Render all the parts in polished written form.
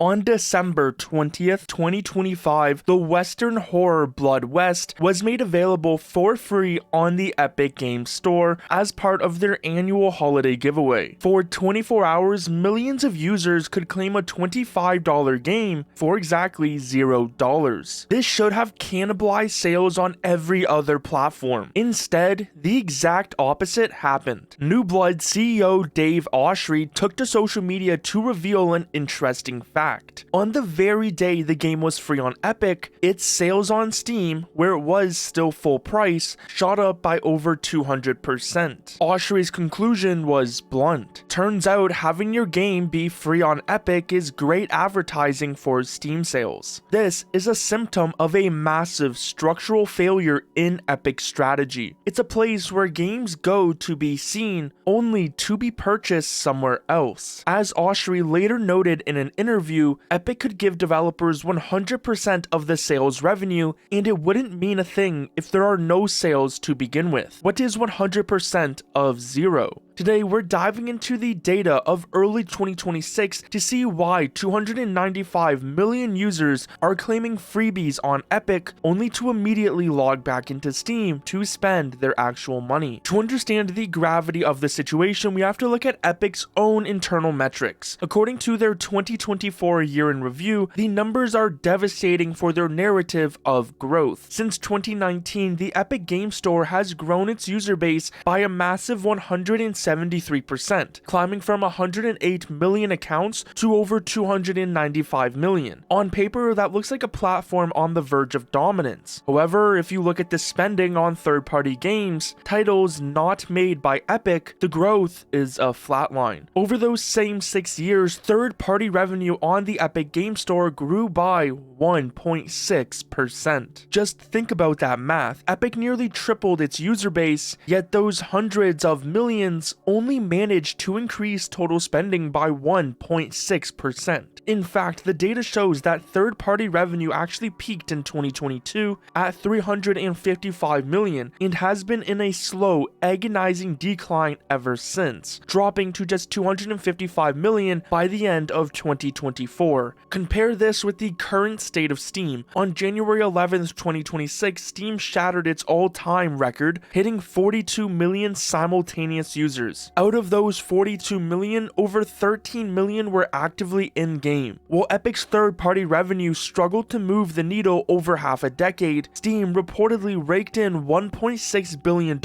On December 20th, 2025, the Western horror Blood West was made available for free on the Epic Games Store as part of their annual holiday giveaway. For 24 hours, millions of users could claim a $25 game for exactly $0. This should have cannibalized sales on every other platform. Instead, the exact opposite happened. New Blood CEO Dave Oshry took to social media to reveal an interesting fact. On the very day the game was free on Epic, its sales on Steam, where it was still full price, shot up by over 200%. Oshry's conclusion was blunt. Turns out having your game be free on Epic is great advertising for Steam sales. This is a symptom of a massive structural failure in Epic's strategy. It's a place where games go to be seen, only to be purchased somewhere else. As Oshry later noted in an interview, Epic could give developers 100% of the sales revenue, and it wouldn't mean a thing if there are no sales to begin with. What is 100% of 0? Today, we're diving into the data of early 2026 to see why 295 million users are claiming freebies on Epic, only to immediately log back into Steam to spend their actual money. To understand the gravity of the situation, we have to look at Epic's own internal metrics. According to their 2024 year in review, the numbers are devastating for their narrative of growth. Since 2019, the Epic Game Store has grown its user base by a massive 173%, climbing from 108 million accounts to over 295 million. On paper, that looks like a platform on the verge of dominance. However, if you look at the spending on third-party games, titles not made by Epic, the growth is a flatline. Over those same 6 years, third-party revenue on the Epic Game Store grew by 1.6%. Just think about that math. Epic nearly tripled its user base, yet those hundreds of millions only managed to increase total spending by 1.6%. In fact, the data shows that third-party revenue actually peaked in 2022 at 355 million and has been in a slow, agonizing decline ever since, dropping to just 255 million by the end of 2024. Compare this with the current state of Steam. On January 11th, 2026, Steam shattered its all-time record, hitting 42 million simultaneous users. Out of those 42 million, over 13 million were actively in-game. While Epic's third-party revenue struggled to move the needle over half a decade, Steam reportedly raked in $1.6 billion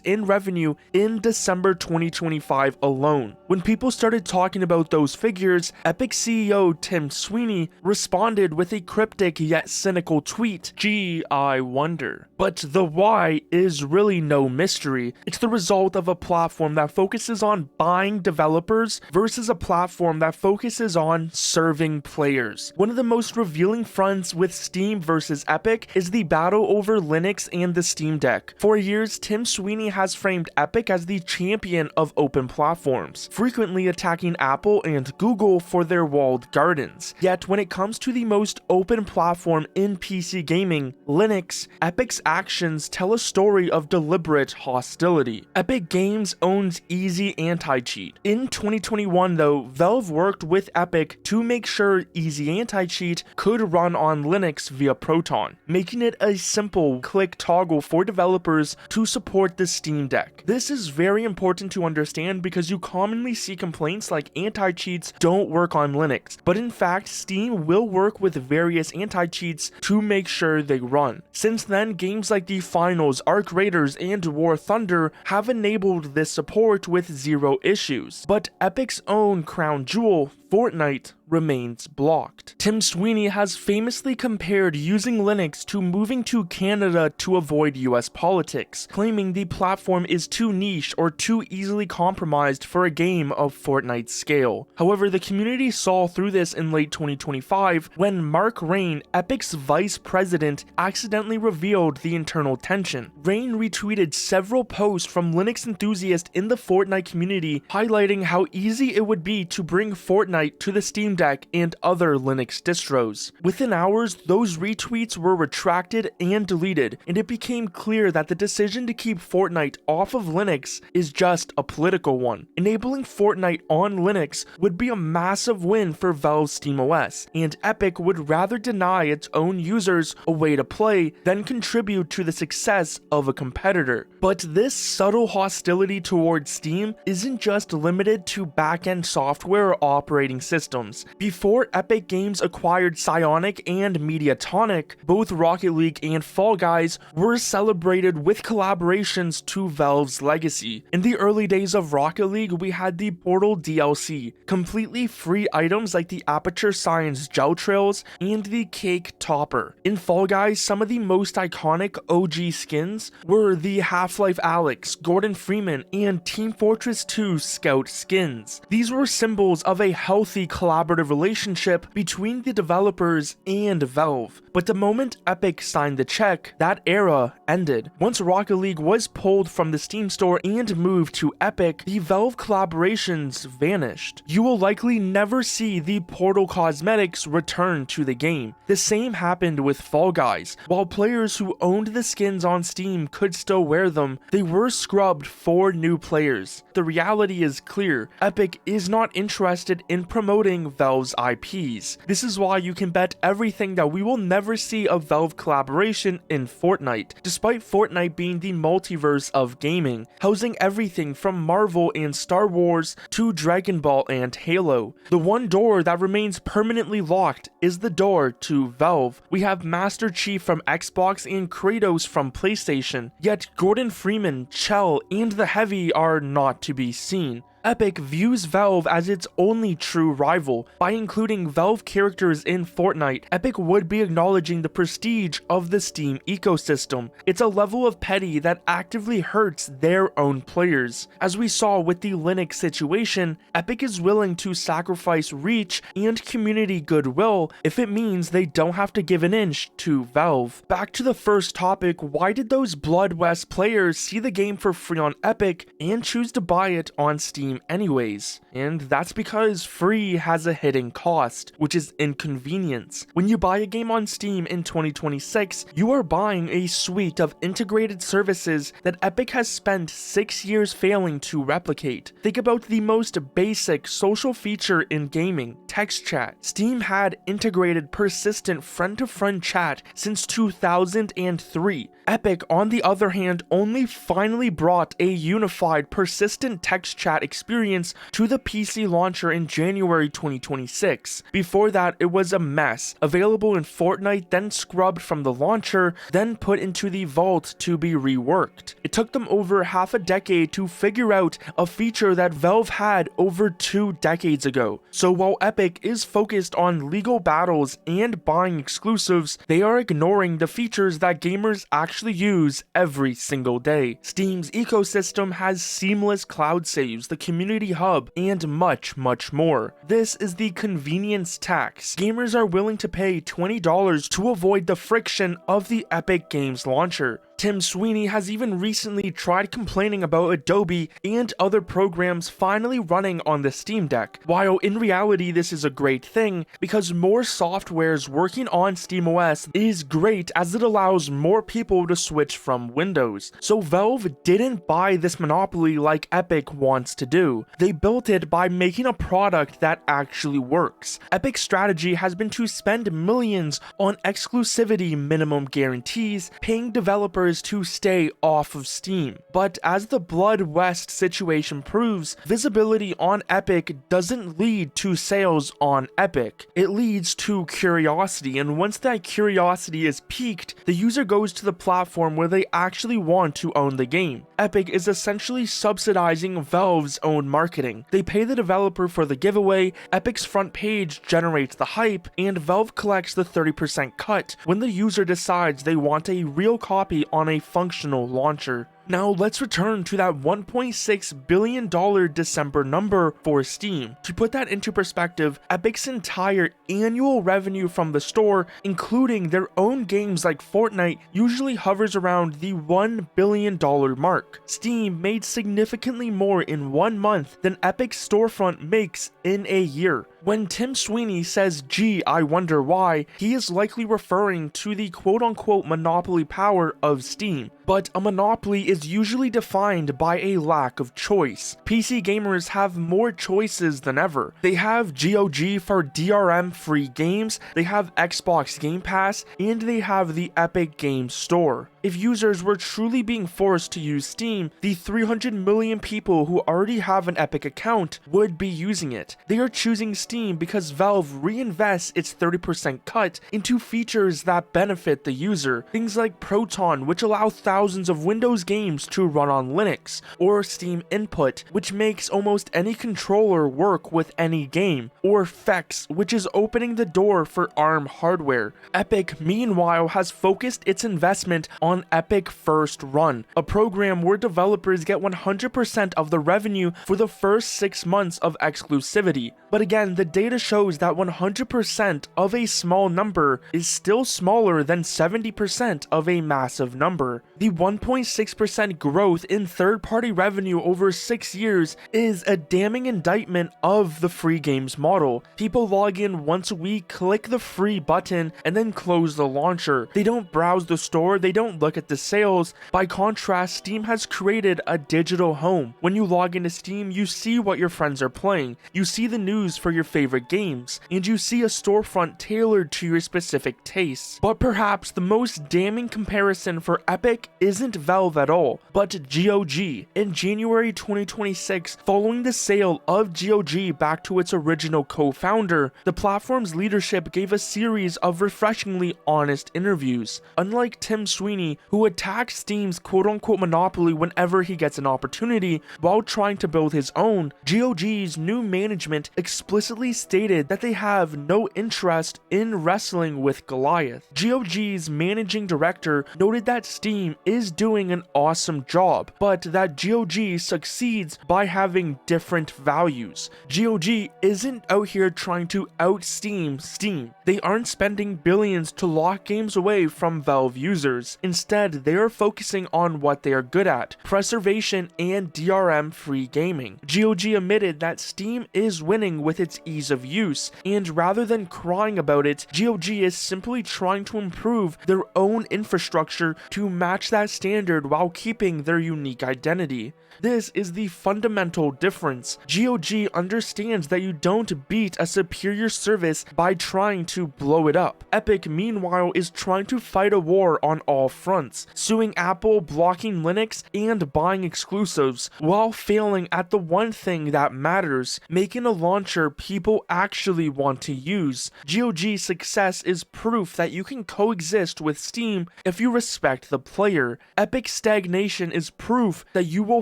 in revenue in December 2025 alone. When people started talking about those figures, Epic CEO Tim Sweeney responded with a cryptic yet cynical tweet, "Gee, I wonder." But the why is really no mystery. It's the result of a platform that focuses on buying developers versus a platform that focuses on serving players. One of the most revealing fronts with Steam versus Epic is the battle over Linux and the Steam Deck. For years, Tim Sweeney has framed Epic as the champion of open platforms, frequently attacking Apple and Google for their walled gardens. Yet when it comes to the most open platform in PC gaming, Linux, Epic's actions tell a story of deliberate hostility. Epic Games owns Easy Anti-Cheat. In 2021 though, Valve worked with Epic to make sure Easy Anti-Cheat could run on Linux via Proton, making it a simple click toggle for developers to support the Steam Deck. This is very important to understand because you commonly see complaints like anti-cheats don't work on Linux, but in fact Steam will work with various anti-cheats to make sure they run. Since then, games like The Finals, Arc Raiders, and War Thunder have enabled this support with zero issues. But Epic's own crown jewel, Fortnite, remains blocked. Tim Sweeney has famously compared using Linux to moving to Canada to avoid US politics, claiming the platform is too niche or too easily compromised for a game of Fortnite's scale. However, the community saw through this in late 2025 when Mark Rain, Epic's vice president, accidentally revealed the internal tension. Rain retweeted several posts from Linux enthusiasts in the Fortnite community highlighting how easy it would be to bring Fortnite Fortnite to the Steam Deck and other Linux distros. Within hours, those retweets were retracted and deleted, and it became clear that the decision to keep Fortnite off of Linux is just a political one. Enabling Fortnite on Linux would be a massive win for Valve's SteamOS, and Epic would rather deny its own users a way to play than contribute to the success of a competitor. But this subtle hostility towards Steam isn't just limited to back-end software or operating systems. Before Epic Games acquired Psyonix and Mediatonic, both Rocket League and Fall Guys were celebrated with collaborations to Valve's legacy. In the early days of Rocket League, we had the Portal DLC, completely free items like the Aperture Science Gel Trails and the Cake Topper. In Fall Guys, some of the most iconic OG skins were the Half-Life Alyx, Gordon Freeman, and Team Fortress 2 Scout skins. These were symbols of a healthy collaborative relationship between the developers and Valve. But the moment Epic signed the check, that era ended. Once Rocket League was pulled from the Steam store and moved to Epic, the Valve collaborations vanished. You will likely never see the Portal cosmetics return to the game. The same happened with Fall Guys. While players who owned the skins on Steam could still wear them, they were scrubbed for new players. The reality is clear. Epic is not interested in promoting Valve's IPs. This is why you can bet everything that we will never see a Valve collaboration in Fortnite, despite Fortnite being the multiverse of gaming, housing everything from Marvel and Star Wars to Dragon Ball and Halo. The one door that remains permanently locked is the door to Valve. We have Master Chief from Xbox and Kratos from PlayStation, yet Gordon Freeman, Chell, and the Heavy are not to be seen. Epic views Valve as its only true rival. By including Valve characters in Fortnite, Epic would be acknowledging the prestige of the Steam ecosystem. It's a level of petty that actively hurts their own players. As we saw with the Linux situation, Epic is willing to sacrifice reach and community goodwill if it means they don't have to give an inch to Valve. Back to the first topic, why did those Blood West players see the game for free on Epic and choose to buy it on Steam anyways? And that's because free has a hidden cost, which is inconvenience. When you buy a game on Steam in 2026, you are buying a suite of integrated services that Epic has spent 6 years failing to replicate. Think about the most basic social feature in gaming, text chat. Steam had integrated persistent friend-to-friend chat since 2003. Epic, on the other hand, only finally brought a unified persistent text chat experience to the PC launcher in January 2026. Before that, it was a mess, available in Fortnite, then scrubbed from the launcher, then put into the vault to be reworked. It took them over half a decade to figure out a feature that Valve had over 2 decades ago. So while Epic is focused on legal battles and buying exclusives, they are ignoring the features that gamers actually use every single day. Steam's ecosystem has seamless cloud saves, the community hub, and much more. This is the convenience tax. Gamers are willing to pay $20 to avoid the friction of the Epic Games launcher. Tim Sweeney has even recently tried complaining about Adobe and other programs finally running on the Steam Deck, while in reality this is a great thing because more softwares working on SteamOS is great as it allows more people to switch from Windows. So Valve didn't buy this monopoly like Epic wants to do. They built it by making a product that actually works. Epic's strategy has been to spend millions on exclusivity minimum guarantees, paying developers to stay off of Steam. But as the Blood West situation proves, visibility on Epic doesn't lead to sales on Epic. It leads to curiosity, and once that curiosity is piqued, the user goes to the platform where they actually want to own the game. Epic is essentially subsidizing Valve's own marketing. They pay the developer for the giveaway, Epic's front page generates the hype, and Valve collects the 30% cut when the user decides they want a real copy on a functional launcher. Now let's return to that $1.6 billion December number for Steam. To put that into perspective, Epic's entire annual revenue from the store, including their own games like Fortnite, usually hovers around the $1 billion mark. Steam made significantly more in 1 month than Epic's storefront makes in a year. When Tim Sweeney says, "Gee, I wonder why," he is likely referring to the quote-unquote monopoly power of Steam. But a monopoly is usually defined by a lack of choice. PC gamers have more choices than ever. They have GOG for DRM-free games, they have Xbox Game Pass, and they have the Epic Games Store. If users were truly being forced to use Steam, the 300 million people who already have an Epic account would be using it. They are choosing Steam because Valve reinvests its 30% cut into features that benefit the user. Things like Proton, which allow thousands of Windows games to run on Linux, or Steam Input, which makes almost any controller work with any game, or FEX, which is opening the door for ARM hardware. Epic, meanwhile, has focused its investment on Epic First Run, a program where developers get 100% of the revenue for the first 6 months of exclusivity. But again, the data shows that 100% of a small number is still smaller than 70% of a massive number. The 1.6% growth in third-party revenue over 6 years is a damning indictment of the free games model. People log in once a week, click the free button, and then close the launcher. They don't browse the store, they don't look at the sales. By contrast, Steam has created a digital home. When you log into Steam, you see what your friends are playing, you see the news for your favorite games, and you see a storefront tailored to your specific tastes. But perhaps the most damning comparison for Epic isn't Valve at all, but GOG. In January 2026, following the sale of GOG back to its original co-founder, the platform's leadership gave a series of refreshingly honest interviews. Unlike Tim Sweeney, who attacks Steam's quote-unquote monopoly whenever he gets an opportunity while trying to build his own, GOG's new management explicitly stated that they have no interest in wrestling with Goliath. GOG's managing director noted that Steam is doing an awesome job, but that GOG succeeds by having different values. GOG isn't out here trying to out-Steam Steam. They aren't spending billions to lock games away from Valve users. Instead, they are focusing on what they are good at: preservation and DRM-free gaming. GOG admitted that Steam is winning with its ease of use, and rather than crying about it, GOG is simply trying to improve their own infrastructure to match that standard while keeping their unique identity. This is the fundamental difference. GOG understands that you don't beat a superior service by trying to blow it up. Epic, meanwhile, is trying to fight a war on all fronts, suing Apple, blocking Linux, and buying exclusives, while failing at the one thing that matters: making a launcher people actually want to use. GOG's success is proof that you can coexist with Steam if you respect the player. Epic's stagnation is proof that you will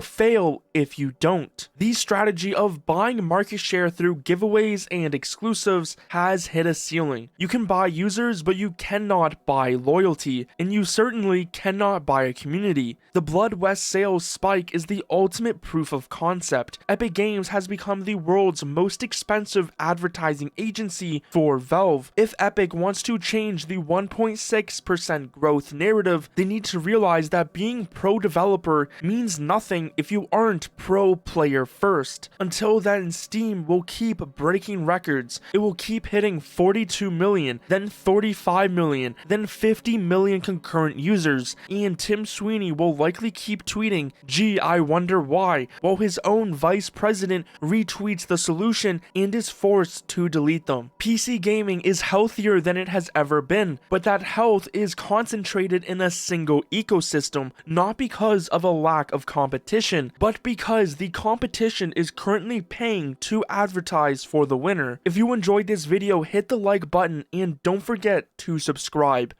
fail if you don't. The strategy of buying market share through giveaways and exclusives has hit a ceiling. You can buy users, but you cannot buy loyalty, and you certainly cannot buy a community. The Blood West sales spike is the ultimate proof of concept. Epic Games has become the world's most expensive advertising agency for Valve. If Epic wants to change the 1.6% growth narrative, they need to realize that being pro-developer means nothing if you aren't pro-player first. Until then, Steam will keep breaking records. It will keep hitting 42 million, then 45 million, then 50 million concurrent users, and Tim Sweeney will likely keep tweeting, "Gee, I wonder why," while his own vice president retweets the solution and is forced to delete them. PC gaming is healthier than it has ever been, but that health is concentrated in a single ecosystem, not because of a lack of competition, but because the competition is currently paying to advertise for the winner. If you enjoyed this video, hit the like button and don't forget to subscribe.